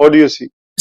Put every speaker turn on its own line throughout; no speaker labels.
What do you see?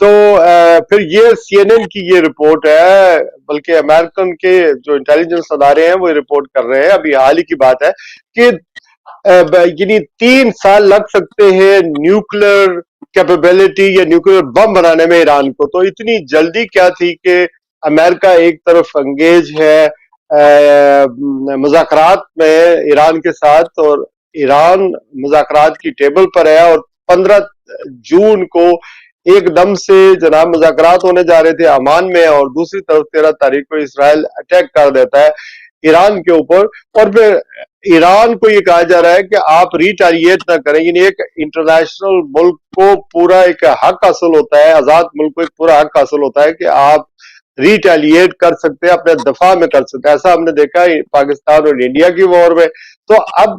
تو پھر یہ سی این این کی یہ رپورٹ ہے، بلکہ امریکن کے جو انٹیلیجنس ادارے ہیں وہ رپورٹ کر رہے ہیں، ابھی حال ہی کی بات ہے کہ یعنی 3 سال لگ سکتے ہیں نیوکلر کیپیبلٹی یا نیوکلر بم بنانے میں ایران کو. تو اتنی جلدی کیا تھی کہ امریکہ ایک طرف انگیج ہے مذاکرات میں ایران کے ساتھ، اور ایران مذاکرات کی ٹیبل پر ہے، اور 15 جون کو ایک دم سے جناب مذاکرات ہونے جا رہے تھے عمان میں، اور دوسری طرف 13 تاریخ کو اسرائیل اٹیک کر دیتا ہے ایران کے اوپر. اور پھر ایران کو یہ کہا جا رہا ہے کہ آپ ریٹیلیٹ نہ کریں، یعنی ایک انٹرنیشنل ملک کو پورا ایک حق حاصل ہوتا ہے، آزاد ملک کو ایک پورا حق حاصل ہوتا ہے کہ آپ ریٹیلیٹ کر سکتے ہیں، اپنے دفاع میں کر سکتے ہیں. ایسا ہم نے دیکھا ہے پاکستان اور انڈیا کی وار میں. تو اب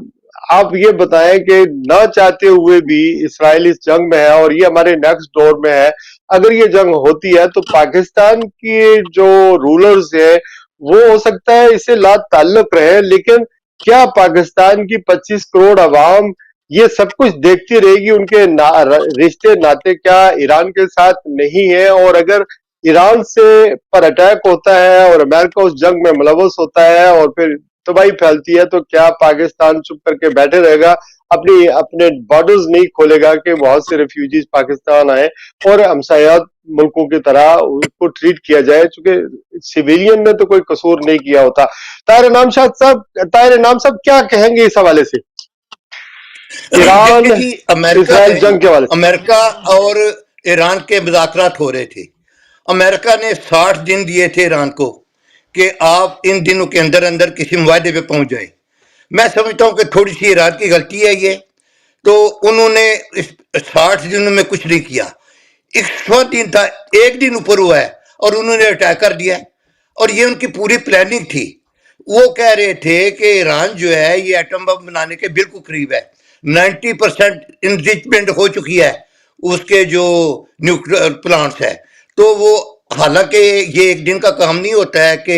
آپ یہ بتائیں کہ نہ چاہتے ہوئے بھی اسرائیل اس جنگ میں ہے، اور یہ ہمارے نیکسٹ ڈور میں ہے. اگر یہ جنگ ہوتی ہے تو پاکستان کی جو رولرز ہیں وہ ہو سکتا ہے اس سے لا تعلق رہے، لیکن کیا پاکستان کی 25 کروڑ عوام یہ سب کچھ دیکھتی رہے گی؟ ان کے رشتے ناطے کیا ایران کے ساتھ نہیں ہیں؟ اور اگر ایران سے پر اٹیک ہوتا ہے اور امریکہ اس جنگ میں ملوث ہوتا ہے اور پھر تباہی پھیلتی ہے، تو کیا پاکستان چپ کر کے بیٹھے رہے گا، اپنے بارڈرز نہیں کھولے گا کہ بہت سے ریفیوجیز پاکستان آئے اور ہمسایات ملکوں کی طرح اس کو ٹریٹ کیا جائے، چونکہ سویلین نے تو کوئی قصور نہیں کیا ہوتا. طاہر انعام صاحب کیا کہیں گے اس حوالے سے ایران
جی امریکہ
اسرائیل جنگ کے حوالے سے؟
امریکہ اور ایران کے مذاکرات ہو رہے تھے. امریکہ نے 60 دن دیے تھے ایران کو کہ آپ ان دنوں کے اندر اندر کسی معاہدے پہ پہنچ جائیں. میں سمجھتا ہوں کہ تھوڑی سی ایران کی غلطی ہے یہ. تو انہوں نے 60 دنوں میں کچھ نہیں کیا. 100 دن تھا، ایک دن اوپر ہوا ہے اور انہوں نے اٹیک کر دیا. اور یہ ان کی پوری پلاننگ تھی. وہ کہہ رہے تھے کہ ایران جو ہے یہ ایٹم بم بنانے کے بالکل قریب ہے، 90% انریچمنٹ ہو چکی ہے اس کے جو نیوکلیر پلانٹس ہے. تو وہ حالانکہ یہ ایک دن کا کام نہیں ہوتا ہے کہ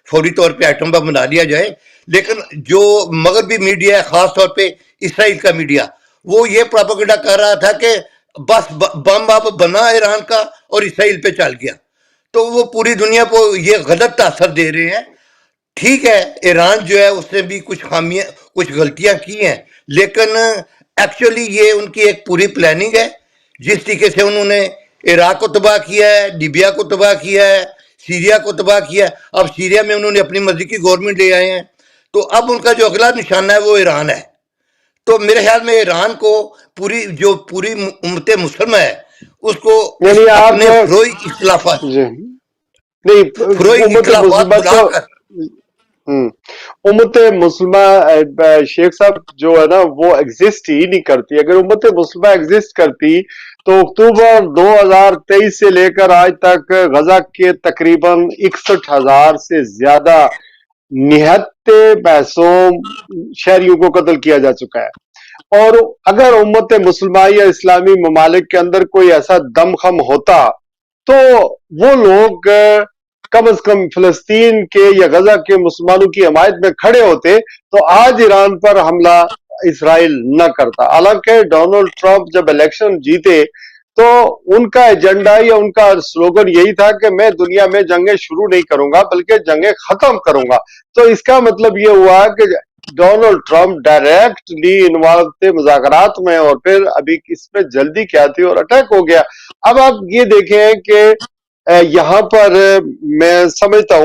فوری طور پہ ایٹم بم بنا لیا جائے، لیکن جو مغربی میڈیا ہے، خاص طور پہ اسرائیل کا میڈیا، وہ یہ پروپیگنڈا کر رہا تھا کہ بس بم اب بنا ایران کا اور اسرائیل پہ چل گیا. تو وہ پوری دنیا کو یہ غلط تاثر دے رہے ہیں. ٹھیک ہے ایران جو ہے اس نے بھی کچھ خامیاں کچھ غلطیاں کی ہیں، لیکن ایکچولی یہ ان کی ایک پوری پلاننگ ہے. جس طریقے سے انہوں نے عراق کو تباہ کیا ہے، لیبیا کو تباہ کیا ہے، سیریا کو تباہ کیا ہے. اب سیریا میں انہوں نے اپنی مرضی کی گورنمنٹ لے آئے ہیں. تو اب ان کا جو اگلا نشانہ ہے وہ ایران ہے. تو میرے خیال میں ایران کو پوری امت مسلمہ ہے اس کو
یعنی
اپنے
آپ
فروئی اختلافات
جی نہیں،
فروئی
امت
اختلافات
مسلمہ
بلا
تو
کر
امت مسلمہ شیخ صاحب جو ہے نا وہ ایگزسٹ ہی نہیں کرتی. اگر امت مسلمہ ایگزسٹ کرتی تو اکتوبر 2023 سے لے کر آج تک غزہ کے تقریباً 61,000 سے زیادہ نہتے معصوم شہریوں کو قتل کیا جا چکا ہے. اور اگر امت مسلمہ یا اسلامی ممالک کے اندر کوئی ایسا دم خم ہوتا تو وہ لوگ کم از کم فلسطین کے یا غزہ کے مسلمانوں کی حمایت میں کھڑے ہوتے تو آج ایران پر حملہ اسرائیل نہ کرتا. حالانکہ ڈونلڈ ٹرمپ جب الیکشن جیتے تو ان کا ایجنڈا یا ان کا سلوگن یہی تھا کہ میں دنیا میں جنگیں شروع نہیں کروں گا بلکہ جنگیں ختم کروں گا. تو اس کا مطلب یہ ہوا کہ ڈونلڈ ٹرمپ ڈائریکٹلی انوالو تھے مذاکرات میں، اور پھر ابھی اس میں جلدی کیا تھی اور اٹیک ہو گیا. اب آپ یہ دیکھیں کہ یہاں پر میں سمجھتا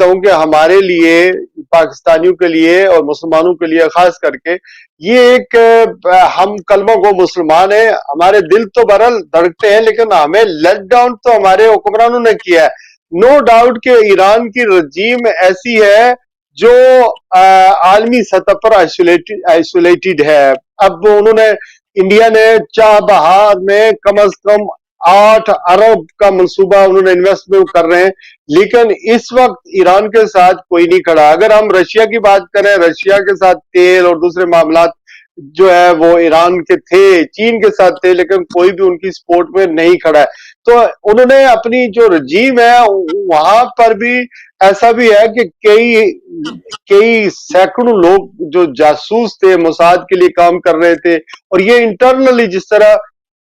ہوں کہ ہمارے لیے پاکستانیوں کے لیے اور مسلمانوں کے لیے خاص کر کے یہ ایک ہم کلمہ گو مسلمان ہیں، ہمارے دل تو برل دھڑکتے ہیں لیکن ہمیں لیٹ ڈاؤن تو ہمارے حکمرانوں نے کیا ہے. نو ڈاؤٹ کہ ایران کی رجیم ایسی ہے جو عالمی سطح پر آئسولیٹڈ ہے. اب انہوں نے انڈیا نے چاہ بہار میں کم از کم 8 ارب کا منصوبہ انہوں نے انویسٹمنٹ کر رہے ہیں، لیکن اس وقت ایران کے ساتھ کوئی نہیں کھڑا. اگر ہم رشیا کی بات کریں، رشیا کے ساتھ تیل اور دوسرے معاملات جو ہے وہ ایران کے تھے، چین کے ساتھ تھے، لیکن کوئی بھی ان کی سپورٹ میں نہیں کھڑا ہے. تو انہوں نے اپنی جو رجیم ہے وہاں پر بھی ایسا بھی ہے کہ کئی سینکڑوں لوگ جو جاسوس تھے، موساد کے لیے کام کر رہے تھے، اور یہ انٹرنلی جس طرح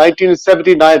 1979,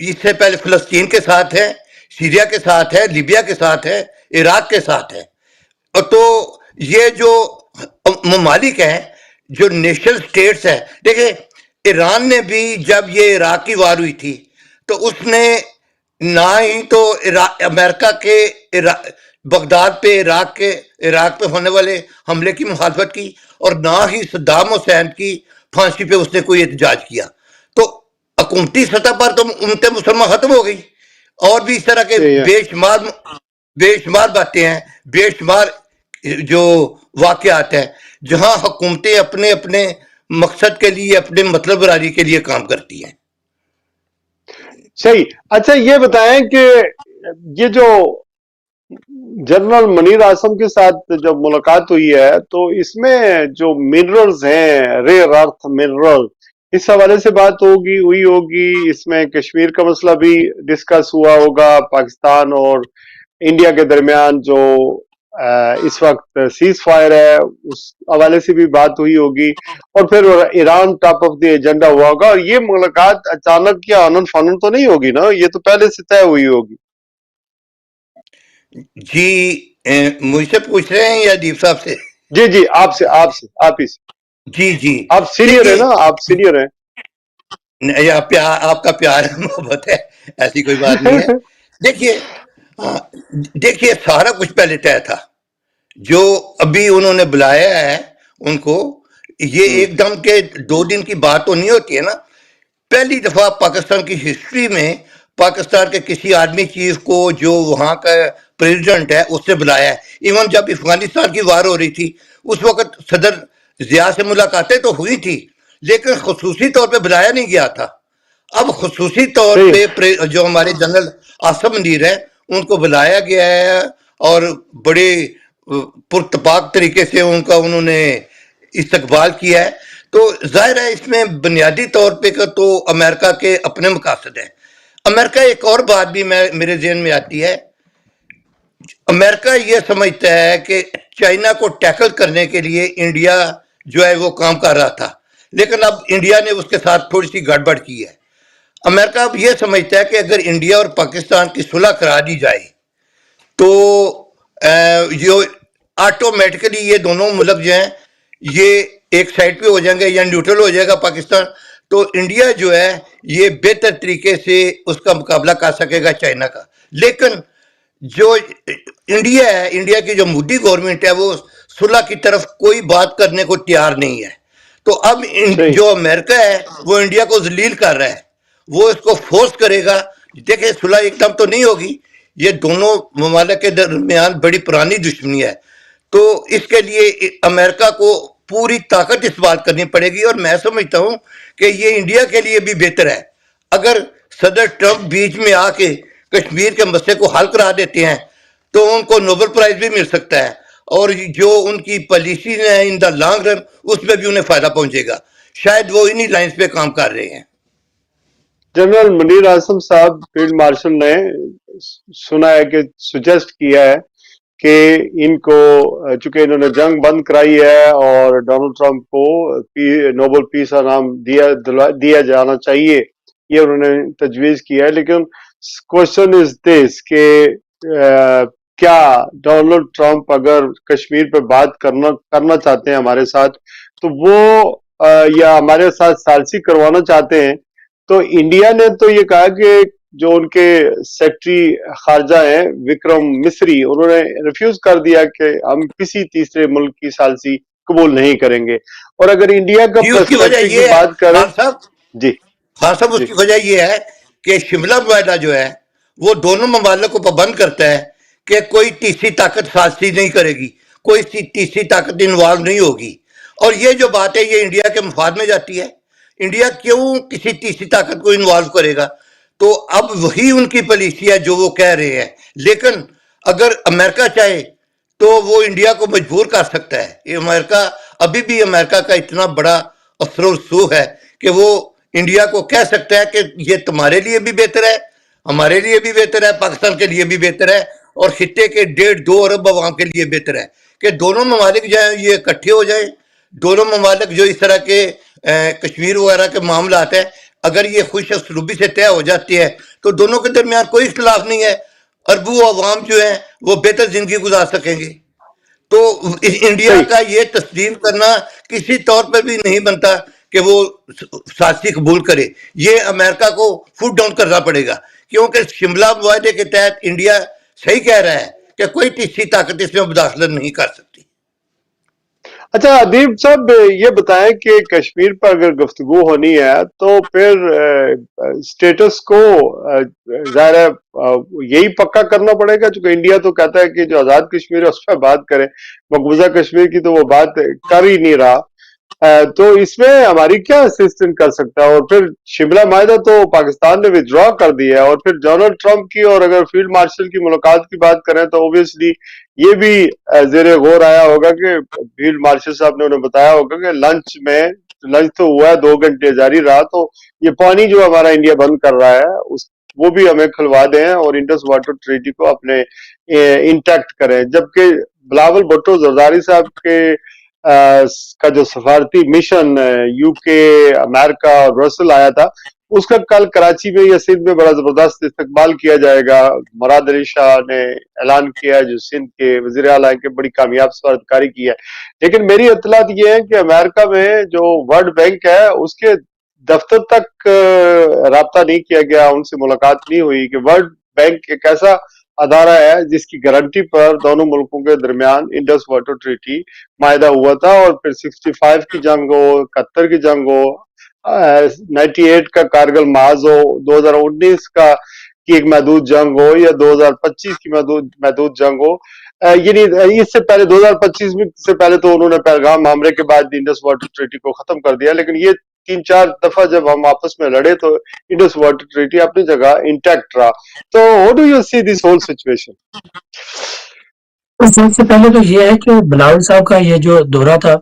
اس سے پہلے فلسطین کے ساتھ ہے، سیریا کے ساتھ ہے، لیبیا کے ساتھ ہے، عراق کے ساتھ ہے. اور تو یہ جو ممالک ہیں جو نیشنل سٹیٹس ہے، دیکھیں ایران نے بھی جب یہ عراق کی وار ہوئی تھی تو اس نے نہ ہی تو امریکہ کے بغداد پہ عراق پہ ہونے والے حملے کی مخالفت کی، اور نہ ہی صدام حسین کی پھانسی پہ اس نے کوئی احتجاج کیا. تو حکومتی سطح پر تو امت مسلمہ ختم ہو گئی. اور بھی اس طرح کے بے شمار باتیں ہیں، بے شمار جو واقعات ہیں جہاں حکومتیں اپنے اپنے مقصد کے لیے، اپنے مطلب براری کے لیے کام کرتی ہیں.
صحیح. اچھا یہ بتائیں کہ یہ جو جنرل منیر اعظم کے ساتھ جب ملاقات ہوئی ہے تو اس میں جو منرلز ہیں، ریئر ارتھ منرل، اس حوالے سے بات ہوئی ہوگی. اس میں کشمیر کا مسئلہ بھی ڈسکس ہوا ہوگا، پاکستان اور انڈیا کے درمیان جو اس وقت سیز فائر ہے اس حوالے سے بھی بات ہوئی ہوگی، اور پھر Iran top of the agenda ہوا ہوگا. اور یہ ملاقات اچانک یا آنن فانن تو نہیں ہوگی نا، یہ تو پہلے سے طے ہوئی ہوگی.
جی مجھ سے پوچھ رہے ہیں یا ادیب صاحب سے؟
جی آپ ہی سے.
جی
آپ سینئر ہیں نا، آپ سینئر ہیں.
آپ کا پیار ہے، محبت ہے، ایسی کوئی بات نہیں ہے. دیکھیے سارا کچھ پہلے طے تھا. جو ابھی انہوں نے بلایا ہے ان کو، یہ ایک دم کے 2 دن کی بات تو نہیں ہوتی ہے نا. پہلی دفعہ پاکستان کی ہسٹری میں پاکستان کے کسی آرمی چیف کو جو وہاں کا پریزیڈنٹ ہے اس سے بلایا ہے. ایون جب افغانستان کی وار ہو رہی تھی اس وقت صدر ضیاء سے ملاقاتیں تو ہوئی تھی لیکن خصوصی طور پہ بلایا نہیں گیا تھا. اب خصوصی طور پہ جو ہمارے جنرل آصف منیر ہے ان کو بلایا گیا ہے اور بڑے پرتپاک طریقے سے انہوں نے استقبال کیا ہے. تو ظاہر ہے اس میں بنیادی طور پہ تو امریکہ کے اپنے مقاصد ہیں. امریکہ ایک اور بات بھی میرے ذہن میں آتی ہے، امریکہ یہ سمجھتا ہے کہ چائنا کو ٹیکل کرنے کے لیے انڈیا جو ہے وہ کام کر رہا تھا، لیکن اب انڈیا نے اس کے ساتھ تھوڑی سی گڑبڑ کی ہے. امریکہ اب یہ سمجھتا ہے کہ اگر انڈیا اور پاکستان کی صلح کرا دی جائے تو جو آٹومیٹکلی یہ دونوں ملک جو ہیں یہ ایک سائڈ پہ ہو جائیں گے یا نیوٹرل ہو جائے گا پاکستان. تو انڈیا جو ہے یہ بہتر طریقے سے اس کا مقابلہ کر سکے گا چائنا کا. لیکن جو انڈیا ہے، انڈیا کی جو مودی گورنمنٹ ہے وہ صلح کی طرف کوئی بات کرنے کو تیار نہیں ہے. تو اب جو امریکہ ہے وہ انڈیا کو ذلیل کر رہا ہے، وہ اس کو فورس کرے گا. دیکھیں صلح ایک دم تو نہیں ہوگی، یہ دونوں ممالک کے درمیان بڑی پرانی دشمنی ہے. تو اس کے لیے امریکہ کو پوری طاقت استعمال کرنی پڑے گی. اور میں سمجھتا ہوں کہ یہ انڈیا کے لیے بھی بہتر ہے اگر صدر ٹرمپ بیچ میں آ کے کشمیر کے مسئلے کو حل کرا دیتے ہیں تو ان کو نوبل پرائز بھی مل سکتا ہے، اور جو ان کی پالیسی ہے ان دا لانگ رن اس میں بھی انہیں فائدہ پہنچے گا. شاید وہ انہی لائنز پہ کام کر رہے ہیں.
جنرل منیر اعظم صاحب فیلڈ مارشل نے سنا ہے کہ سجیسٹ کیا ہے کہ ان کو، چونکہ انہوں نے جنگ بند کرائی ہے اور ڈونلڈ ٹرمپ کو نوبل پیس کا نام دیا جانا چاہیے، یہ انہوں نے تجویز کیا ہے. لیکن کوشچن از دس کہ کیا ڈونلڈ ٹرمپ اگر کشمیر پہ بات کرنا چاہتے ہیں ہمارے ساتھ تو وہ یا ہمارے ساتھ ثالثی کروانا چاہتے ہیں، تو انڈیا نے تو یہ کہا کہ جو ان کے سیکرٹری خارجہ ہیں وکرم مسری، انہوں نے ریفیوز کر دیا کہ ہم کسی تیسرے ملک کی ثالثی قبول نہیں کریں گے. اور اگر انڈیا کا پرسپیکٹو کی بات کریں، جی
خان صاحب اس کی وجہ یہ ہے کہ شملہ معاہدہ جو ہے وہ دونوں ممالک کو پابند کرتا ہے کہ کوئی تیسری طاقت ثالثی نہیں کرے گی، کوئی تیسری طاقت انوالو نہیں ہوگی. اور یہ جو بات ہے یہ انڈیا کے مفاد میں جاتی ہے. انڈیا کیوں کسی تیسری طاقت کو انوالو کرے گا؟ تو اب وہی ان کی پالیسی ہے جو وہ کہہ رہے ہیں. لیکن اگر امریکہ چاہے تو وہ انڈیا کو مجبور کر سکتا ہے. یہ امریکہ ابھی بھی امریکہ کا اتنا بڑا اثر و رسوخ ہے کہ وہ انڈیا کو کہہ سکتا ہے کہ یہ تمہارے لیے بھی بہتر ہے، ہمارے لیے بھی بہتر ہے، پاکستان کے لیے بھی بہتر ہے، اور خطے کے 1.5-2 ارب عوام کے لیے بہتر ہے کہ دونوں ممالک جو ہیں یہ اکٹھے ہو جائیں. دونوں ممالک جو اس طرح کے کشمیر وغیرہ کے معاملات ہیں اگر یہ خوش اسلوبی سے طے ہو جاتی ہے تو دونوں کے درمیان کوئی اختلاف نہیں ہے، اربوں عوام جو ہیں وہ بہتر زندگی گزار سکیں گے. تو انڈیا
صحیح.
کا یہ تسلیم کرنا کسی طور پر بھی نہیں بنتا کہ وہ سازشی قبول کرے. یہ امریکہ کو فٹ ڈاؤن کرنا پڑے گا، کیونکہ شملہ معاہدے کے تحت انڈیا صحیح کہہ رہا ہے کہ کوئی تیسری طاقت اس میں مداخلت نہیں کر سکتی.
اچھا ادیب صاحب یہ بتائیں کہ کشمیر پر اگر گفتگو ہونی ہے تو پھر اسٹیٹس کو ظاہر ہے یہی پکا کرنا پڑے گا، چونکہ انڈیا تو کہتا ہے کہ جو آزاد کشمیر ہے اس پہ بات کریں، مقبوضہ کشمیر کی تو وہ بات کر ہی نہیں رہا. تو اس میں ہماری کیا اسسٹنٹ کر سکتا ہے؟ اور پھر شملہ معاہدہ تو پاکستان نے ودرا کر دیا ہے، اور پھر ڈونلڈ ٹرمپ کی اور اگر فیلڈ مارشل کی ملاقات کی بات کریں تو اوبیسلی یہ بھی زیر غور آیا ہوگا کہ فیلڈ مارشل صاحب نے انہیں بتایا ہوگا کہ لنچ تو ہوا ہے 2 گھنٹے جاری رہا، تو یہ پانی جو ہمارا انڈیا بند کر رہا ہے وہ بھی ہمیں کھلوا دیں اور انڈس واٹر ٹریٹی کو اپنے انٹیکٹ کریں. جبکہ بلاول بھٹو زرداری صاحب کے کا جو سفارتی مشن یو کے، امریکہ اور برسل آیا تھا، اس کا کل کراچی میں یا سندھ میں بڑا زبردست استقبال کیا جائے گا. مراد علی شاہ نے اعلان کیا جو سندھ کے وزیر اعلیٰ کے بڑی کامیاب سفارتکاری کی ہے. لیکن میری اطلاعات یہ ہے کہ امریکہ میں جو ورلڈ بینک ہے اس کے دفتر تک رابطہ نہیں کیا گیا، ان سے ملاقات نہیں ہوئی کہ ورلڈ بینک ایک ایسا ادارہ ہے جس کی گارنٹی پر دونوں ملکوں کے درمیان انڈس واٹر ٹریٹی معاہدہ ہوا تھا، اور پھر 65 کی جنگ ہو، 71 کی جنگ ہو، 98 کا کارگل محاذ ہو، 2019 کی ایک محدود جنگ ہو، یا 2025 کی محدود جنگ ہو، یعنی اس سے پہلے 2025 سے پہلے تو انہوں نے پہلگام معاملے کے بعد انڈس واٹر ٹریٹی کو ختم کر دیا. لیکن یہ 3-4 دفعہ جب ہم آپس میں لڑے تو انڈس واٹر ٹریٹی اپنی جگہ انٹیکٹ رہا. تو how do you see this whole situation?
سب سے پہلے تو یہ ہے کہ بلاول صاحب کا یہ جو دورہ تھا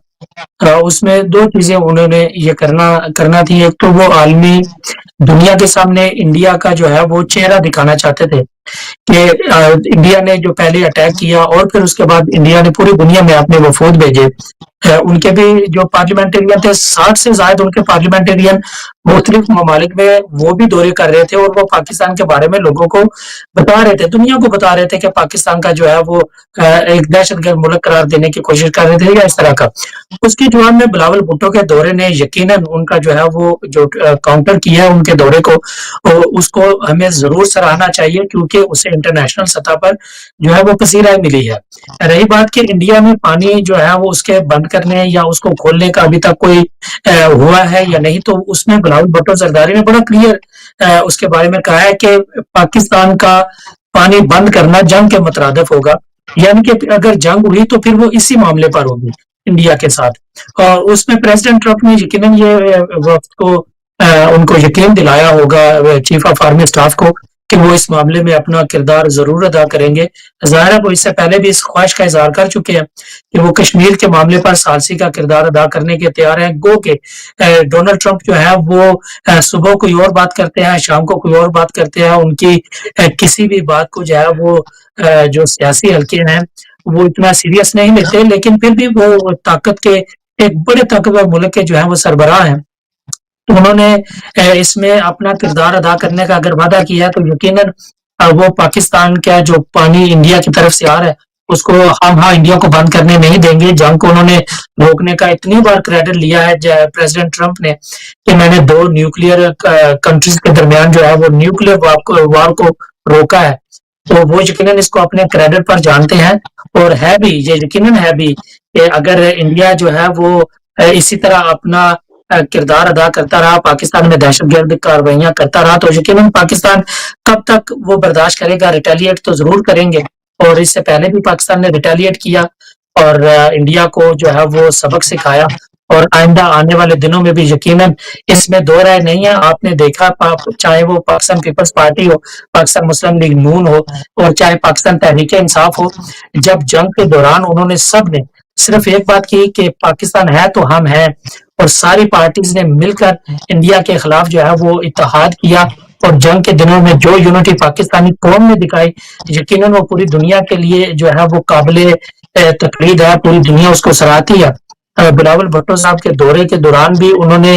اس میں 2 چیزیں انہوں نے یہ کرنا تھی. ایک تو وہ عالمی دنیا کے سامنے انڈیا کا جو ہے وہ چہرہ دکھانا چاہتے تھے کہ انڈیا نے جو پہلے اٹیک کیا اور پھر اس کے بعد انڈیا نے پوری دنیا میں اپنے وفود بھیجے. ان کے بھی جو پارلیمنٹرین تھے 60 سے زائد ان کے پارلیمنٹرین مختلف ممالک میں وہ بھی دورے کر رہے تھے، اور وہ پاکستان کے بارے میں لوگوں کو بتا رہے تھے، دنیا کو بتا رہے تھے کہ پاکستان کا جو ہے وہ ایک دہشت گرد ملک قرار دینے کی کوشش کر رہے تھے یا اس طرح کا. اس کے جواب میں بلاول بھٹو کے دورے نے یقیناً ان کا جو ہے وہ جو کاؤنٹر کیا ہے ان کے دورے کو، اس کو ہمیں ضرور سراہنا چاہیے کیونکہ اسے انٹرنیشنل سطح پر جو ہے وہ پذیرائی ملی ہے. رہی بات کہ انڈیا میں پانی جو ہے وہ اس کے بند کرنے یا اس کو کھولنے کا ابھی تک کوئی ہوا ہے یا نہیں، تو اس میں بلاول بھٹو زرداری نے بڑا کلیئر اس کے بارے میں کہا ہے کہ پاکستان کا پانی بند کرنا جنگ کے مترادف ہوگا، یعنی کہ اگر جنگ ہوئی تو پھر وہ اسی معاملے پر ہوگی انڈیا کے ساتھ. اور اس میں پریزیڈنٹ ٹرمپ نے یقیناً یہ وقت کو ان کو یقین دلایا ہوگا چیف آف آرمی اسٹاف کو کہ وہ اس معاملے میں اپنا کردار ضرور ادا کریں گے. ظاہر ہے وہ اس سے پہلے بھی اس خواہش کا اظہار کر چکے ہیں کہ وہ کشمیر کے معاملے پر ثالثی کا کردار ادا کرنے کے تیار ہیں. گو کہ ڈونلڈ ٹرمپ جو ہے وہ صبح کوئی اور بات کرتے ہیں، شام کو کوئی اور بات کرتے ہیں، ان کی کسی بھی بات کو جو ہے وہ جو سیاسی حلقے ہیں وہ اتنا سیریس نہیں لیتے، لیکن پھر بھی وہ طاقت کے ایک بڑے طاقتور ملک کے جو ہیں وہ سربراہ ہیں. تو انہوں نے اس میں اپنا کردار ادا کرنے کا اگر وعدہ کیا ہے تو یقیناً وہ پاکستان کا جو پانی انڈیا کی طرف سے آ رہا ہے اس کو ہم انڈیا کو بند کرنے نہیں دیں گے. جنگ کو انہوں نے روکنے کا اتنی بار کریڈٹ لیا ہے پریزیڈنٹ ٹرمپ نے کہ میں نے 2 نیوکلیئر کنٹریز کے درمیان جو ہے وہ نیوکلیئر وار کو روکا ہے. تو وہ یقیناً اس کو اپنے کریڈٹ پر جانتے ہیں، اور ہے بھی یہ یقیناً ہے بھی کہ اگر انڈیا جو ہے وہ اسی طرح اپنا کردار ادا کرتا رہا، پاکستان میں دہشت گرد کاروائیاں کرتا رہا، تو یقیناً پاکستان کب تک وہ برداشت کرے گا. ریٹیلیٹ تو ضرور کریں گے، اور اس سے پہلے بھی پاکستان نے ریٹیلیٹ کیا اور انڈیا کو جو ہے وہ سبق سکھایا، اور آئندہ آنے والے دنوں میں بھی یقیناً اس میں دو رائے نہیں ہے. آپ نے دیکھا چاہے وہ پاکستان پیپلز پارٹی ہو، پاکستان مسلم لیگ نون ہو، اور چاہے پاکستان تحریک انصاف ہو، جب جنگ کے دوران انہوں نے سب نے صرف ایک بات کی کہ پاکستان ہے تو ہم ہیں، اور ساری پارٹیز نے مل کر انڈیا کے خلاف جو ہے وہ اتحاد کیا، اور جنگ کے دنوں میں جو یونٹی پاکستانی قوم نے دکھائی یقیناً وہ پوری دنیا کے لیے جو ہے وہ قابل تقلید ہے، پوری دنیا اس کو سراہتی ہے. بلاول بھٹو صاحب کے دورے کے دوران بھی انہوں نے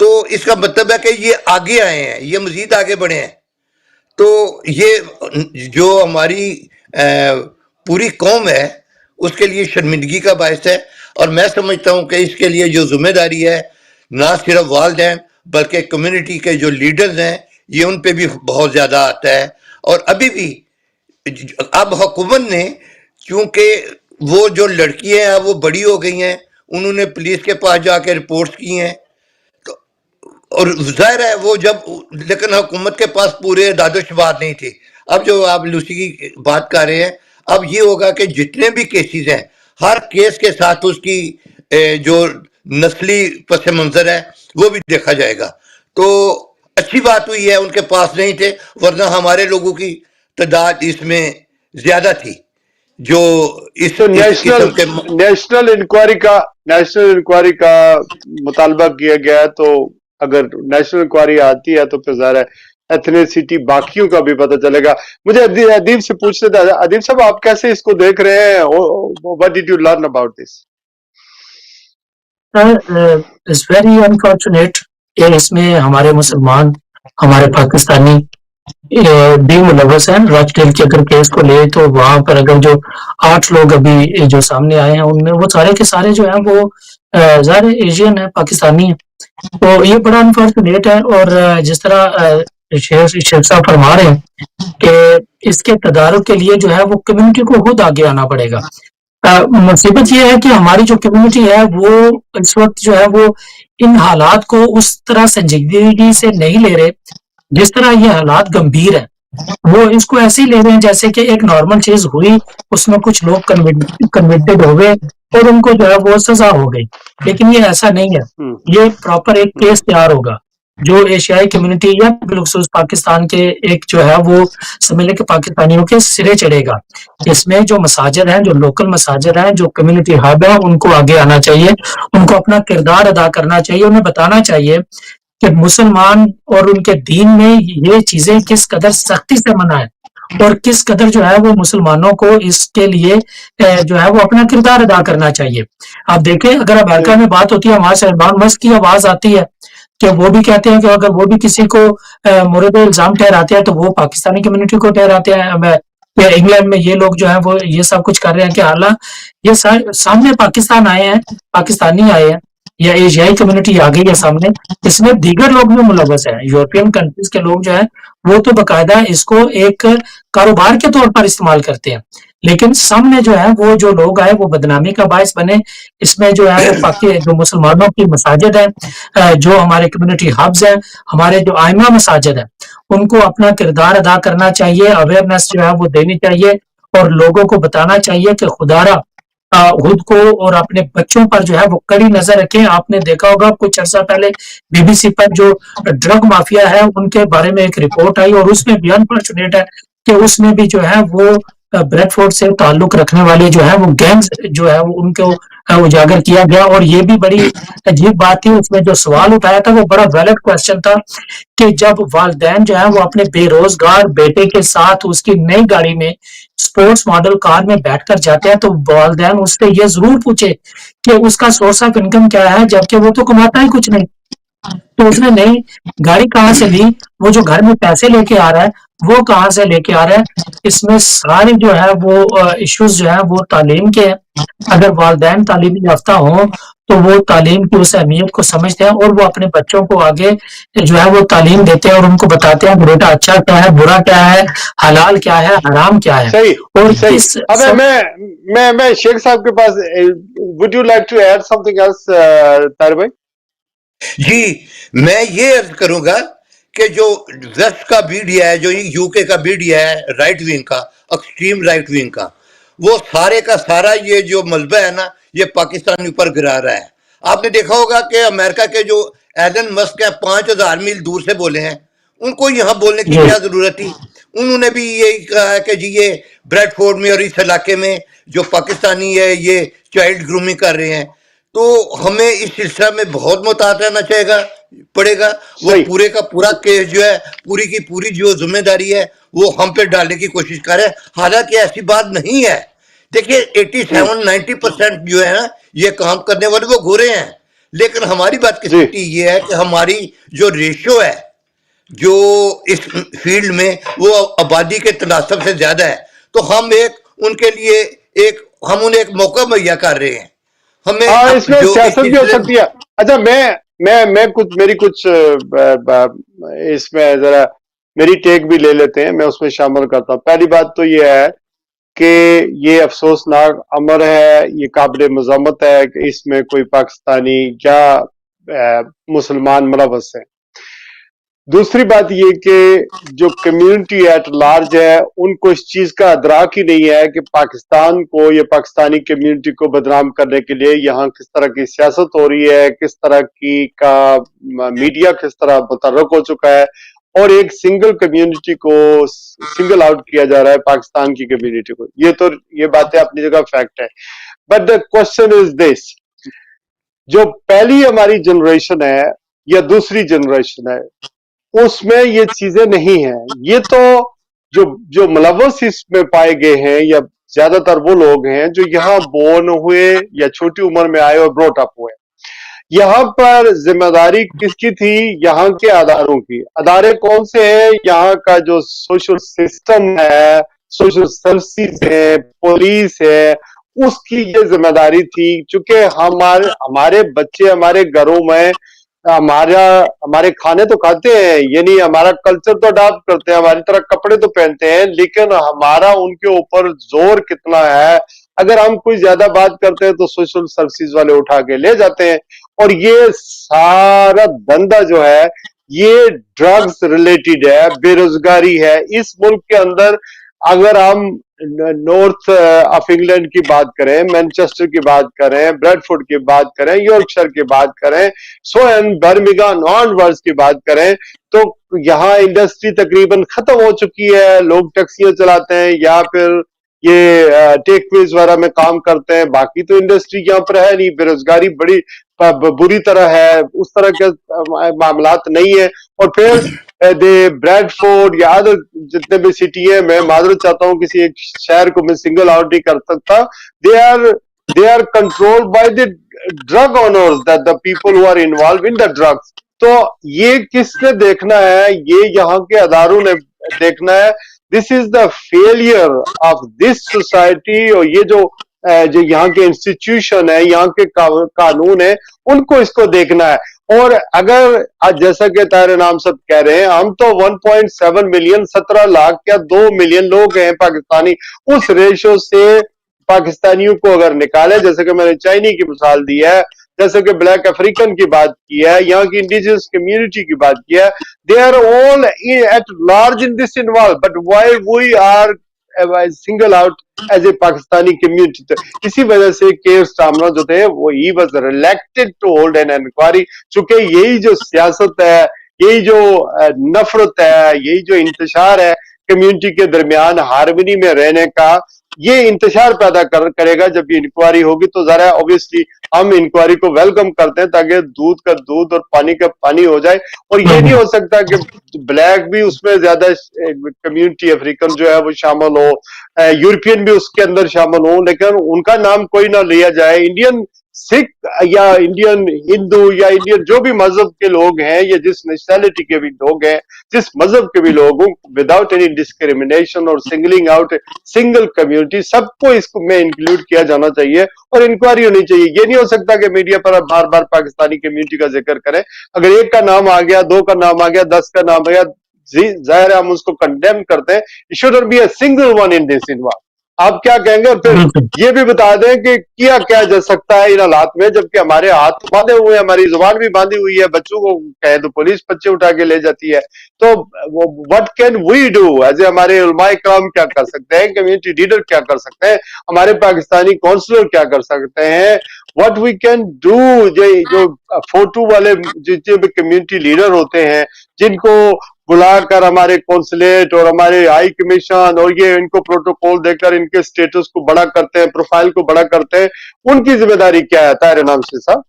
تو اس کا مطلب ہے کہ یہ آگے آئے ہیں, یہ مزید آگے بڑھے ہیں. تو یہ جو ہماری پوری قوم ہے اس کے لیے شرمندگی کا باعث ہے, اور میں سمجھتا ہوں کہ اس کے لیے جو ذمہ داری ہے نہ صرف والدین بلکہ کمیونٹی کے جو لیڈرز ہیں یہ ان پہ بھی بہت زیادہ آتا ہے. اور ابھی بھی اب حکومت نے, چونکہ وہ جو لڑکی ہیں وہ بڑی ہو گئی ہیں, انہوں نے پولیس کے پاس جا کے رپورٹس کی ہیں, اور ظاہر ہے وہ جب, لیکن حکومت کے پاس پورے اعداد و شمار نہیں تھے. اب جو آپ لوسی کی بات کر رہے ہیں, اب یہ ہوگا کہ جتنے بھی کیسز ہیں ہر کیس کے ساتھ اس کی جو نسلی پس منظر ہے وہ بھی دیکھا جائے گا. تو اچھی بات ہوئی ہے ان کے پاس نہیں تھے, ورنہ ہمارے لوگوں کی تعداد اس میں زیادہ تھی جو اس
تو
قسم کے.
نیشنل انکوائری کا مطالبہ کیا گیا ہے, تو اگر نیشنل انکوائری آتی ہے تو پھر ظاہر ہے ایتھنیسٹی باقیوں کا بھی پتہ چلے گا. مجھے ادیب سے پوچھنے تھا, ادیب صاحب آپ کیسے اس کو دیکھ رہے ہیں, what did you learn about this?
It's very unfortunate کہ اس میں ہمارے مسلمان, ہمارے پاکستانی بھی ملوث ہیں. راج ڈیل کے اگر کیس کو لے تو وہاں پر اگر جو 8 لوگ ابھی جو سامنے آئے ہیں ان میں وہ سارے کے سارے جو ہیں وہ ظاہر ایشین ہیں, پاکستانی ہیں. تو یہ بڑا انفارچونیٹ ہے. اور جس طرح شیخ صاحب فرما رہے ہیں کہ اس کے تدارک کے لیے جو ہے وہ کمیونٹی کو خود آگے آنا پڑے گا. مصیبت یہ ہے کہ ہماری جو کمیونٹی ہے وہ اس وقت جو ہے وہ ان حالات کو اس طرح سنجیدگی سے نہیں لے رہے جس طرح یہ حالات گمبھیر ہیں. وہ اس کو ایسے ہی لے رہے ہیں جیسے کہ ایک نارمل چیز ہوئی, اس میں کچھ لوگ کنوکٹڈ ہو گئے اور ان کو جو ہے وہ سزا ہو گئی. لیکن یہ ایسا نہیں ہے, یہ پراپر ایک کیس تیار ہوگا جو ایشیائی کمیونٹی یا بالخصوص پاکستان کے ایک جو ہے وہ سمجھ لیں کہ پاکستانیوں کے سرے چڑھے گا. اس میں جو مساجد ہیں, جو لوکل مساجد ہیں, جو کمیونٹی ہب ہے, ان کو آگے آنا چاہیے, ان کو اپنا کردار ادا کرنا چاہیے, انہیں بتانا چاہیے کہ مسلمان اور ان کے دین میں یہ چیزیں کس قدر سختی سے منع ہے اور کس قدر جو ہے وہ مسلمانوں کو اس کے لیے جو ہے وہ اپنا کردار ادا کرنا چاہیے. آپ دیکھیں اگر امریکہ میں بات ہوتی ہے, وہاں سے ایلان مسک کی آواز آتی ہے کہ وہ بھی کہتے ہیں کہ اگر وہ بھی کسی کو مورد الزام ٹھہراتے ہیں تو وہ پاکستانی کمیونٹی کو ٹھہراتے ہیں. انگلینڈ میں یہ لوگ جو ہیں وہ یہ سب کچھ کر رہے ہیں کہ حالانکہ یہ سامنے پاکستان آئے ہیں, پاکستانی آئے ہیں یا ایشیائی کمیونٹی آ گئی ہے سامنے, اس میں دیگر لوگ بھی ملوث ہیں. یورپین کنٹریز کے لوگ جو ہیں وہ تو باقاعدہ اس کو ایک کاروبار کے طور پر استعمال کرتے ہیں, لیکن سامنے جو ہے وہ جو لوگ آئے وہ بدنامی کا باعث بنے. اس میں جو ہے وہ جو مسلمانوں کی مساجد ہیں, جو ہمارے کمیونٹی ہبز ہیں, ہمارے جو آئمہ مساجد ہیں, ان کو اپنا کردار ادا کرنا چاہیے, اویئرنیس جو ہے وہ دینی چاہیے اور لوگوں کو بتانا چاہیے کہ خدارا خود کو اور اپنے بچوں پر جو ہے وہ کڑی نظر رکھیں. آپ نے دیکھا ہوگا کچھ عرصہ پہلے BBC پر جو ڈرگ مافیا ہے ان کے بارے میں ایک رپورٹ آئی, اور اس میں بھی انفارچونیٹ ہے کہ اس میں بھی جو ہے وہ بریڈ فورڈ سے تعلق رکھنے والے جو ہے وہ گینگز جو ہے وہ ان کو اجاگر کیا گیا. اور یہ بھی بڑی عجیب بات تھی, اس میں جو سوال اٹھایا تھا وہ بڑا ویلڈ کوشچن تھا کہ جب والدین جو ہے وہ اپنے بے روزگار بیٹے کے ساتھ اس کی نئی گاڑی میں سپورٹس ماڈل کار میں بیٹھ کر جاتے ہیں تو والدین اس سے یہ ضرور پوچھے کہ اس کا سورس آف انکم کیا ہے, جبکہ وہ تو کماتا ہی کچھ نہیں. تو اس نے نئی گاڑی کہاں سے لی, وہ جو گھر میں پیسے لے کے آ رہا ہے وہ کہاں سے لے کے آ رہا ہے. اس میں ساری جو ہے وہ ایشوز جو ہے وہ تعلیم کے ہیں. اگر والدین تعلیمی یافتہ ہوں تو وہ تعلیم کی اس اہمیت کو سمجھتے ہیں اور وہ اپنے بچوں کو آگے جو ہے وہ تعلیم دیتے ہیں اور ان کو بتاتے ہیں بیٹا اچھا کیا ہے, برا کیا ہے, حلال کیا ہے, حرام کیا ہے.
صحیح. اب میں شیخ صاحب کے پاس, would you like to add something else, Tahir بھائی؟
جی, میں یہ عرض کروں گا کہ جو ویسٹ کا میڈیا ہے, جو UK کا میڈیا ہے رائٹ ونگ کا, ایکسٹریم رائٹ ونگ کا, وہ سارے کا سارا یہ جو ملبہ ہے نا یہ پاکستان اوپر گرا رہا ہے. آپ نے دیکھا ہوگا کہ امریکہ کے جو ایلن مسک ہے 5000 میل دور سے بولے ہیں, ان کو یہاں بولنے کی کیا ضرورت تھی؟ انہوں نے بھی یہی کہا ہے کہ جی یہ بریڈ فورڈ میں اور اس علاقے میں جو پاکستانی ہے یہ چائلڈ گرومنگ کر رہے ہیں. تو ہمیں اس سلسلہ میں بہت محتاط رہنا پڑے گا. وہ پورے کا پورا کیس جو ہے, پوری کی پوری جو ذمہ داری ہے وہ ہم پہ ڈالنے کی کوشش کر رہے ہیں, حالانکہ ایسی بات نہیں ہے. دیکھیے 87-90% جو ہے نا یہ کام کرنے والے وہ گورے ہیں, لیکن ہماری
جی
بدقسمتی یہ ہے کہ ہماری جو ریشو ہے جو اس فیلڈ میں وہ آبادی کے تناسب سے زیادہ ہے، تو ہم ان کے لیے ہم انہیں ایک موقع مہیا کر رہے ہیں. ہمیں
ہاں
اب
اس میں
جو اس
سیاست بھی ہو
سلسلے
سکتی ہے. اچھا میں کچھ میری کچھ اس میں ذرا میری ٹیک بھی لے لیتے ہیں، میں اس میں شامل کرتا ہوں. پہلی بات تو یہ ہے کہ یہ افسوسناک امر ہے، یہ قابل مذمت ہے کہ اس میں کوئی پاکستانی یا مسلمان ملوث ہیں. دوسری بات یہ کہ جو کمیونٹی ایٹ لارج ہے ان کو اس چیز کا ادراک ہی نہیں ہے کہ پاکستان کو یا پاکستانی کمیونٹی کو بدنام کرنے کے لیے یہاں کس طرح کی سیاست ہو رہی ہے، کس طرح کی کا میڈیا کس طرح متحرک ہو چکا ہے، اور ایک سنگل کمیونٹی کو سنگل آؤٹ کیا جا رہا ہے، پاکستان کی کمیونٹی کو. یہ باتیں اپنی جگہ فیکٹ ہے. بٹ دا کوشچن از دس، جو پہلی ہماری جنریشن ہے یا دوسری جنریشن ہے اس میں یہ چیزیں نہیں ہیں. یہ تو جو ملوث اس میں پائے گئے ہیں یا زیادہ تر وہ لوگ ہیں جو یہاں بورن ہوئے یا چھوٹی عمر میں آئے اور بروٹ اپ ہوئے. یہاں پر ذمہ داری کس کی تھی؟ یہاں کے اداروں کی. ادارے کون سے ہیں؟ یہاں کا جو سوشل سسٹم ہے، سوشل سروسز ہے، پولیس ہے، اس کی یہ ذمہ داری تھی. چونکہ ہمارے بچے ہمارے گھروں میں ہمارے کھانے تو کھاتے ہیں، یعنی ہمارا کلچر تو اڈاپٹ کرتے ہیں، ہماری طرح کپڑے تو پہنتے ہیں، لیکن ہمارا ان کے اوپر زور کتنا ہے. اگر ہم کوئی زیادہ بات کرتے ہیں تو سوشل سروسز والے اٹھا کے لے جاتے ہیں. اور یہ سارا دھندا جو ہے یہ ڈرگز ریلیٹڈ ہے، بے روزگاری ہے اس ملک کے اندر. اگر ہم نارتھ آف انگلینڈ کی بات کریں، مینچسٹر کی بات کریں، بریڈ فورڈ کی بات کریں، یارکشائر کی بات کریں، سوئن، برمنگھم، آنڈورز کی بات کریں، تو یہاں انڈسٹری تقریباً ختم ہو چکی ہے. لوگ ٹیکسیاں چلاتے ہیں یا پھر یہ ٹیک ویز وغیرہ میں کام کرتے ہیں. باقی تو انڈسٹری یہاں پر ہے نہیں. بے روزگاری بڑی بری طرح ہے، اس طرح کے معاملات نہیں ہیں. اور پھر بریڈ فورڈ یا ادر جتنے بھی سٹی ہیں، میں معذرت چاہتا ہوں کسی ایک شہر کو میں سنگل آؤٹ نہیں کر سکتا. they are controlled by the drug owners, that the people who are involved in the drugs. تو یہ کس نے دیکھنا ہے؟ یہ یہاں کے اداروں نے دیکھنا ہے. This is the failure of this society. اور یہ جو یہاں کے انسٹیٹیوشن ہے، یہاں کے قانون ہے، ان کو اس کو دیکھنا ہے. اور اگر جیسا کہ طاہر انعام صاحب کہہ رہے ہیں، ہم تو 1.7 ملین 17 لاکھ یا 2 ملین لوگ ہیں پاکستانی. اس ریشو سے پاکستانیوں کو اگر نکالے، جیسے کہ میں نے چائنی کی مثال دی ہے، جیسے کہ بلیک افریقن کی بات کی ہے، یہاں کی انڈیجنس کمیونٹی کی بات کی ہے، they are all at large in this involved, but why we are single out as a Pakistani community. اسی وجہ سے کیئر سٹارمر جو تھے وہ he was reluctant to hold an inquiry. چونکہ یہی جو سیاست ہے، یہی جو نفرت ہے، یہی جو انتشار ہے کمیونٹی کے درمیان ہارمنی میں رہنے کا، یہ انتشار پیدا کرے گا. جب یہ انکوائری ہوگی تو ذرا اوبیسلی ہم انکوائری کو ویلکم کرتے ہیں تاکہ دودھ کا دودھ اور پانی کا پانی ہو جائے. اور یہ نہیں ہو سکتا کہ بلیک بھی اس میں زیادہ کمیونٹی افریقن جو ہے وہ شامل ہو، یورپین بھی اس کے اندر شامل ہوں، لیکن ان کا نام کوئی نہ لیا جائے. انڈین سکھ یا انڈین ہندو یا انڈین جو بھی مذہب کے لوگ ہیں یا جس نیشنلٹی کے بھی لوگ ہیں، جس مذہب کے بھی لوگ ہوں، وداؤٹ اینی ڈسکریمنیشن اور سنگلنگ آؤٹ سنگل کمیونٹی، سب کو اس میں انکلوڈ کیا جانا چاہیے اور انکوائری ہونی چاہیے. یہ نہیں ہو سکتا کہ میڈیا پر بار بار پاکستانی کمیونٹی کا ذکر کریں. اگر ایک کا نام آ گیا، 2 کا نام آ گیا، 10 کا نام آ گیا، ظاہر ہے ہم اس کو کنڈیم کرتے ہیں. It shouldn't be a single one in this involved. آپ کیا کہیں گے؟ پھر یہ بھی بتا دیں کہ کیا جا سکتا ہے ان حالات میں، جبکہ ہمارے ہاتھ باندھے ہوئے ہیں، ہماری زبان بھی باندھی ہوئی ہے. بچوں کو کہیں تو پولیس بچے اٹھا کے لے جاتی ہے. تو what can we do ایسے ہمارے علماء کرام کیا کر سکتے ہیں، کمیونٹی لیڈر کیا کر سکتے ہیں، ہمارے پاکستانی کونسلر کیا کر سکتے ہیں؟ what we can do. جو فوٹو والے جتنے بھی کمیونٹی لیڈر ہوتے ہیں جن کو بلا کر ہمارے کونسلیٹ اور ہمارے ہائی کمیشن اور یہ ان کو پروٹوکول دے کر ان کے سٹیٹس کو بڑا کرتے ہیں، پروفائل کو بڑا کرتے ہیں، ان کی ذمہ داری کیا ہے طاہر انعام صاحب؟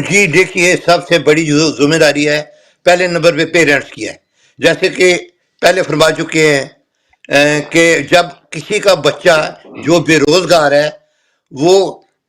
جی دیکھیے، سب سے بڑی جو ذمہ داری ہے پہلے نمبر پہ پیرنٹس کی ہے. جیسے کہ پہلے فرما چکے ہیں کہ جب کسی کا بچہ جو بے روزگار ہے وہ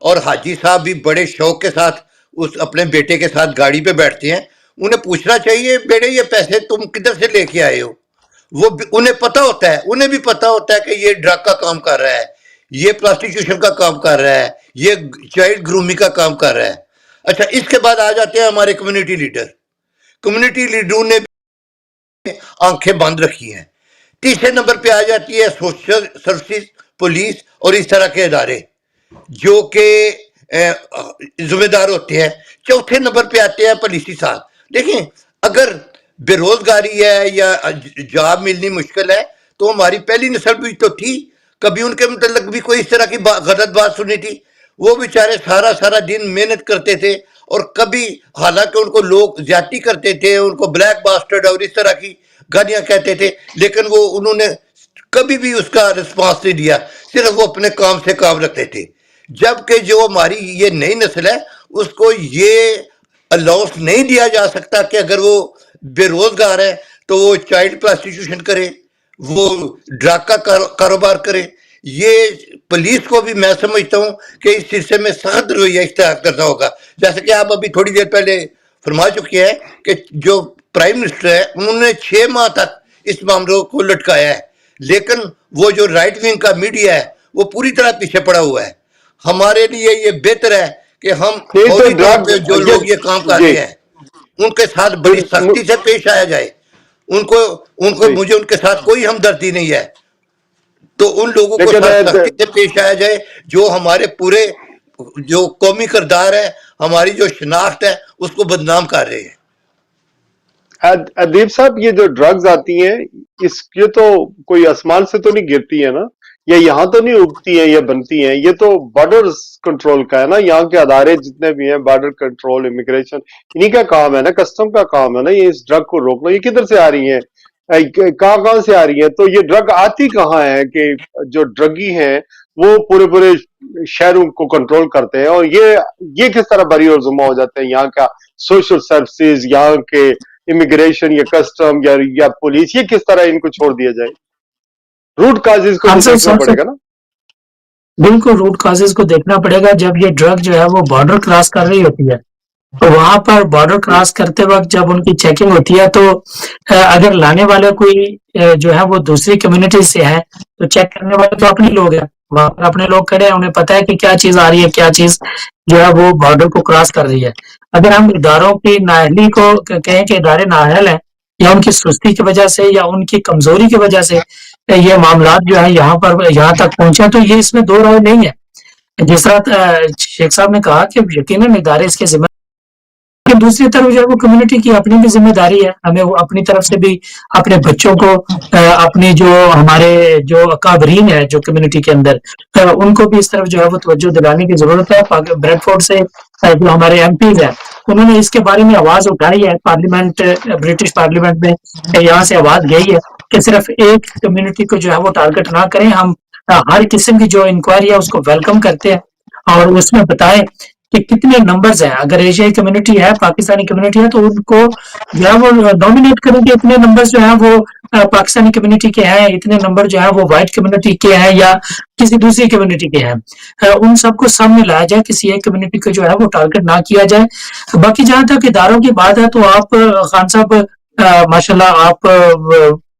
اور حاجی صاحب بھی بڑے شوق کے ساتھ اس اپنے بیٹے کے ساتھ گاڑی پہ بیٹھتے ہیں. انہیں پوچھنا چاہیے بیٹے یہ پیسے تم کدھر سے لے کے آئے ہو. وہ انہیں پتہ ہوتا ہے، انہیں بھی پتہ ہوتا ہے کہ یہ ڈرگ کا کام کر رہا ہے، یہ پراسٹیٹیوشن کا کام کر رہا ہے، یہ چائلڈ گرومنگ کا کام کر رہا ہے. اچھا اس کے بعد آ جاتے ہیں ہمارے کمیونٹی لیڈر. کمیونٹی لیڈروں نے آنکھیں بند رکھی ہیں. تیسرے نمبر پہ آ جاتی ہے سوشل سروسز، پولیس اور اس طرح کے ادارے جو کہ ذمہ دار ہوتے ہیں. چوتھے نمبر پہ آتے ہیں پالیسی صاحب. دیکھیں اگر بے روزگاری ہے یا جاب ملنی مشکل ہے تو ہماری پہلی نسل بھی تو تھی، کبھی ان کے متعلق بھی کوئی اس طرح کی غلط بات سنی تھی؟ وہ بیچارے سارا دن محنت کرتے تھے، اور کبھی حالانکہ ان کو لوگ زیادتی کرتے تھے، ان کو بلیک باسٹرڈ اور اس طرح کی گالیاں کہتے تھے، لیکن وہ انہوں نے کبھی بھی اس کا رسپانس نہیں دیا، صرف وہ اپنے کام سے کام رکھتے تھے. جبکہ جو ہماری یہ نئی نسل ہے اس کو یہ الاؤنس نہیں دیا جا سکتا کہ اگر وہ بے روزگار ہے تو وہ چائلڈ پراسٹیٹیوشن کرے، وہ ڈرگ کا کاروبار کرے. یہ پولیس کو بھی میں سمجھتا ہوں کہ اس سلسلے میں سخت رویہ اختیار کرنا ہوگا. جیسے کہ آپ ابھی تھوڑی دیر پہلے فرما چکے ہیں کہ جو پرائم منسٹر ہے انہوں نے 6 ماہ تک اس معاملوں کو لٹکایا ہے، لیکن وہ جو رائٹ ونگ کا میڈیا ہے وہ پوری طرح پیچھے پڑا ہوا ہے. ہمارے لیے یہ بہتر ہے کہ ہم فوری طور پہ جو لوگ یہ کام کر رہے ہیں ان کے ساتھ بڑی سختی سے پیش آیا جائے. ان کو مجھے ان کے ساتھ کوئی ہمدردی نہیں ہے، تو ان لوگوں کو سختی سے پیش آیا جائے جو ہمارے پورے جو قومی کردار ہے، ہماری جو شناخت ہے اس کو بدنام کر رہے ہیں.
ادیب صاحب یہ جو ڈرگز آتی ہیں اس یہ تو کوئی آسمان سے تو نہیں گرتی ہے نا، یا یہاں تو نہیں اگتی ہیں یا بنتی ہیں، یہ تو بارڈر کنٹرول کا ہے نا. یہاں کے ادارے جتنے بھی ہیں، بارڈر کنٹرول، امیگریشن، انہی کا کام ہے نا، کسٹم کا کام ہے نا یہ اس ڈرگ کو روکنا. یہ کدھر سے آ رہی ہیں، کہاں سے آ رہی ہیں؟ تو یہ ڈرگ آتی کہاں ہے کہ جو ڈرگی ہیں وہ پورے شہروں کو کنٹرول کرتے ہیں، اور یہ کس طرح بری اور ذمہ ہو جاتے ہیں؟ یہاں کا سوشل سروسز، یہاں کے امیگریشن یا کسٹم یا پولیس، یہ کس طرح ان کو چھوڑ دیا جائے؟ روٹ کازز کو دیکھنا پڑے گا نا.
بالکل روٹ کازز کو دیکھنا پڑے گا. جب یہ ڈرگ جو ہے وہ بارڈر کراس کر رہی ہوتی ہے تو وہاں پر بارڈر کراس کرتے وقت جب ان کی چیکنگ ہوتی ہے تو اگر لانے والے کوئی جو ہے وہ دوسری کمیونٹی سے ہے تو چیک کرنے والے تو اپنے لوگ ہیں، وہاں پر اپنے لوگ کھڑے ہیں، انہیں پتا ہے کہ کیا چیز آ رہی ہے، کیا چیز جو ہے وہ بارڈر کو کراس کر رہی ہے. اگر ہم اداروں کی نااہلی کو کہیں کہ ادارے نااہل ہیں یا ان کی سستی کی وجہ سے یا ان کی کمزوری کی وجہ سے یہ معاملات جو ہے یہاں تک پہنچے تو یہ اس میں دو رائے نہیں ہے. جس طرح شیخ صاحب نے کہا کہ یقیناً ادارے اس کے ذمہ، لیکن دوسری طرف جو ہے وہ کمیونٹی کی اپنی بھی ذمہ داری ہے. ہمیں وہ اپنی طرف سے بھی اپنے بچوں کو اپنی جو ہمارے جو اکابرین ہے جو کمیونٹی کے اندر ان کو بھی اس طرف جو ہے وہ توجہ دلانے کی ضرورت ہے. بریڈ فورڈ سے جو ہمارے ایم پیز ہیں انہوں نے اس کے بارے میں آواز اٹھائی ہے، پارلیمنٹ برٹش پارلیمنٹ میں یہاں سے آواز گئی ہے کہ صرف ایک کمیونٹی کو جو ہے وہ ٹارگٹ نہ کریں. ہم ہر قسم کی جو انکوائری ہے اس کو ویلکم کرتے ہیں اور اس میں بتائیں کہ کتنے نمبرز ہیں. اگر ایشیائی کمیونٹی ہے، پاکستانی کمیونٹی ہے، تو ان کو جو ہے وہ ڈومینیٹ کریں کہ اتنے نمبرز جو ہیں وہ پاکستانی کمیونٹی کے ہیں، اتنے نمبر جو ہیں وہ وائٹ کمیونٹی کے ہیں یا کسی دوسری کمیونٹی کے ہیں. ان سب کو سامنے لایا جائے، کسی ایک کمیونٹی کو جو ہے وہ ٹارگٹ نہ کیا جائے. باقی جہاں تک اداروں کی بات ہے تو آپ خان صاحب ماشاءاللہ آپ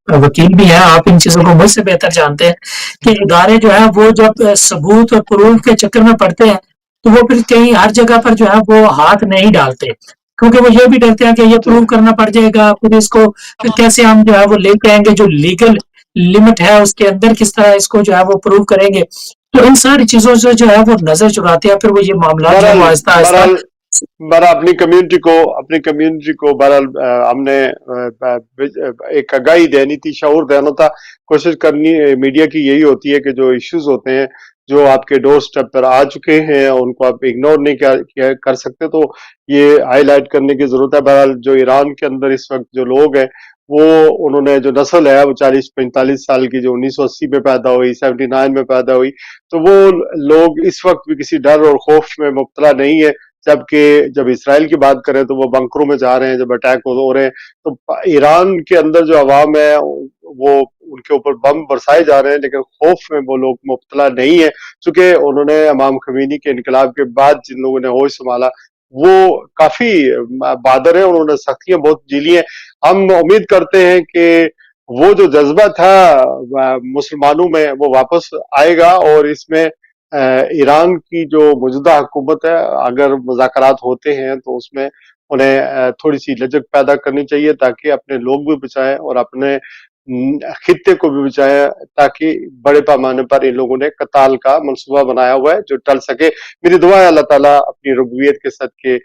وکیل بھی ہیں، آپ ان چیزوں کو مجھ سے بہتر جانتے ہیں کہ ادارے جو ہے وہ جب ثبوت اور پروف کے چکر میں پڑتے ہیں تو وہ پھر کہیں ہر جگہ پر جو ہے وہ ہاتھ نہیں ڈالتے، کیونکہ وہ یہ بھی ڈرتے ہیں کہ یہ پروو کرنا پڑ جائے گا، پھر اس کو کیسے ہم جو ہے وہ لے کے آئیں گے، جو لیگل لمٹ ہے اس کے اندر کس طرح اس کو جو ہے وہ پروو کریں گے. تو ان ساری چیزوں سے جو ہے وہ نظر چراتے ہیں، پھر وہ یہ معاملات جو ہے وہ آہستہ آہستہ
بہرحال اپنی کمیونٹی کو بہرحال ہم نے ایک آگاہی دینی تھی، شعور دینا تھا. کوشش کرنی میڈیا کی یہی ہوتی ہے کہ جو ایشوز ہوتے ہیں جو آپ کے ڈور سٹیپ پر آ چکے ہیں ان کو آپ اگنور نہیں کر سکتے، تو یہ ہائی لائٹ کرنے کی ضرورت ہے. بہرحال جو ایران کے اندر اس وقت جو لوگ ہیں وہ انہوں نے جو نسل ہے وہ 40-45 سال کی جو 1980 میں پیدا ہوئی، 79 میں پیدا ہوئی، تو وہ لوگ اس وقت بھی کسی ڈر اور خوف میں مبتلا نہیں ہے. جبکہ جب اسرائیل کی بات کریں تو وہ بنکروں میں جا رہے ہیں، جب اٹیک ہو رہے ہیں تو ایران کے اندر جو عوام ہے وہ ان کے اوپر بم برسائے جا رہے ہیں لیکن خوف میں وہ لوگ مبتلا نہیں ہیں، چونکہ انہوں نے امام خمینی کے انقلاب کے بعد جن لوگوں نے ہوش سنبھالا وہ کافی بہادر ہیں، انہوں نے سختیاں بہت جھیلی ہیں۔ ہم امید کرتے ہیں کہ وہ جو جذبہ تھا مسلمانوں میں وہ واپس آئے گا، اور اس میں ایران کی جو موجودہ حکومت ہے اگر مذاکرات ہوتے ہیں تو اس میں انہیں تھوڑی سی لچک پیدا کرنی چاہیے تاکہ اپنے لوگ بھی بچائیں اور اپنے خطے کو بھی بچائیں، تاکہ بڑے پیمانے پر ان لوگوں نے قتال کا منصوبہ بنایا ہوا ہے جو ٹل سکے۔ میری دعا ہے اللہ تعالیٰ اپنی ربوبیت کے صدقے